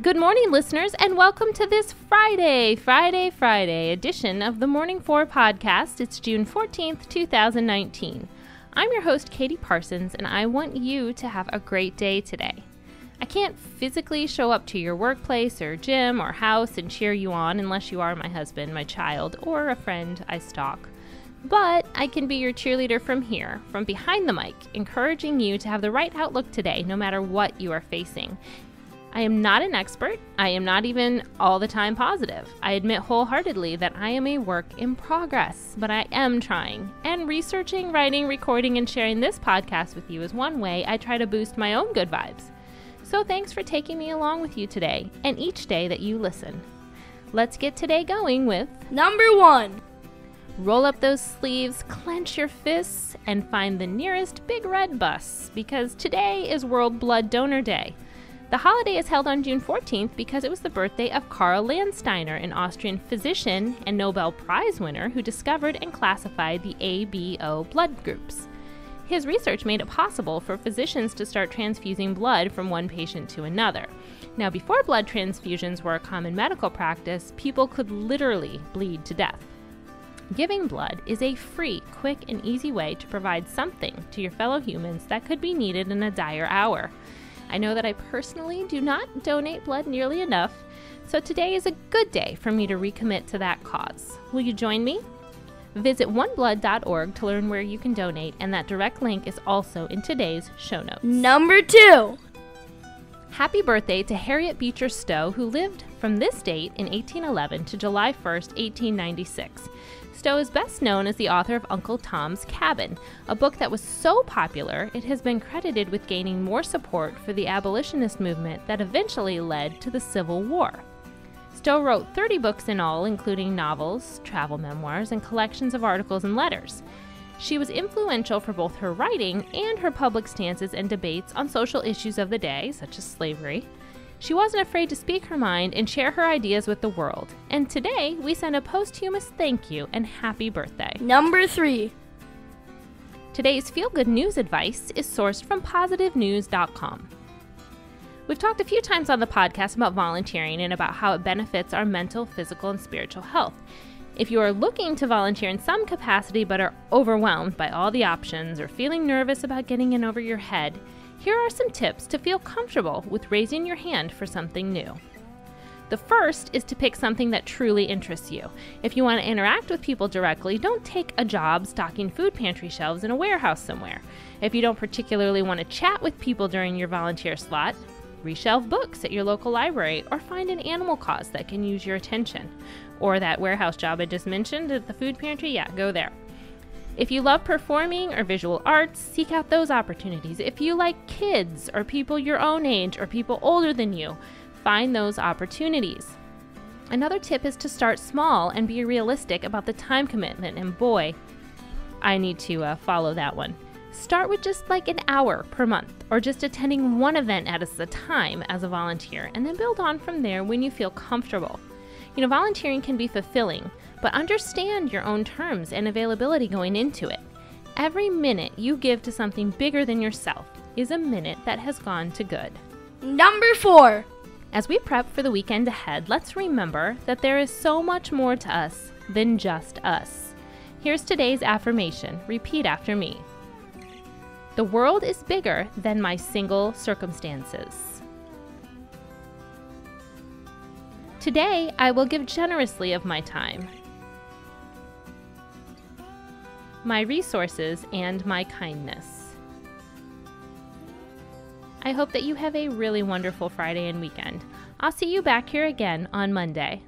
Good morning, listeners, and welcome to this Friday edition of the Morning 4 podcast. It's June 14th, 2019. I'm your host, Katie Parsons, and I want you to have a great day today. I can't physically show up to your workplace or gym or house and cheer you on unless you are my husband, my child, or a friend I stalk. But I can be your cheerleader from here, from behind the mic, encouraging you to have the right outlook today, no matter what you are facing. I am not an expert. I am not even all the time positive. I admit wholeheartedly that I am a work in progress, but I am trying. And researching, writing, recording, and sharing this podcast with you is one way I try to boost my own good vibes. So thanks for taking me along with you today and each day that you listen. Let's get today going with Number 1. Roll up those sleeves, clench your fists, and find the nearest big red bus, because today is World Blood Donor Day. The holiday is held on June 14th because it was the birthday of Karl Landsteiner, an Austrian physician and Nobel Prize winner who discovered and classified the A-B-O blood groups. His research made it possible for physicians to start transfusing blood from one patient to another. Now, before blood transfusions were a common medical practice, people could literally bleed to death. Giving blood is a free, quick, and easy way to provide something to your fellow humans that could be needed in a dire hour. I know that I personally do not donate blood nearly enough, so today is a good day for me to recommit to that cause. Will you join me? Visit oneblood.org to learn where you can donate, and that direct link is also in today's show notes. Number 2. Happy birthday to Harriet Beecher Stowe, who lived from this date in 1811 to July 1st, 1896. Stowe is best known as the author of Uncle Tom's Cabin, a book that was so popular it has been credited with gaining more support for the abolitionist movement that eventually led to the Civil War. Stowe wrote 30 books in all, including novels, travel memoirs, and collections of articles and letters. She was influential for both her writing and her public stances and debates on social issues of the day, such as slavery. She wasn't afraid to speak her mind and share her ideas with the world. And today, we send a posthumous thank you and happy birthday. Number 3. Today's feel-good news advice is sourced from positivenews.com. We've talked a few times on the podcast about volunteering and about how it benefits our mental, physical, and spiritual health. If you are looking to volunteer in some capacity but are overwhelmed by all the options or feeling nervous about getting in over your head, here are some tips to feel comfortable with raising your hand for something new. The first is to pick something that truly interests you. If you want to interact with people directly, don't take a job stocking food pantry shelves in a warehouse somewhere. If you don't particularly want to chat with people during your volunteer slot, reshelve books at your local library or find an animal cause that can use your attention. Or that warehouse job I just mentioned at the food pantry, go there. If you love performing or visual arts, seek out those opportunities. If you like kids or people your own age or people older than you, find those opportunities. Another tip is to start small and be realistic about the time commitment. And boy, I need to follow that one. Start with just like an hour per month or just attending one event at a time as a volunteer, and then build on from there when you feel comfortable. You know, volunteering can be fulfilling, but understand your own terms and availability going into it. Every minute you give to something bigger than yourself is a minute that has gone to good. Number 4. As we prep for the weekend ahead, let's remember that there is so much more to us than just us. Here's today's affirmation. Repeat after me. The world is bigger than my single circumstances. Today, I will give generously of my time, my resources, and my kindness. I hope that you have a really wonderful Friday and weekend. I'll see you back here again on Monday.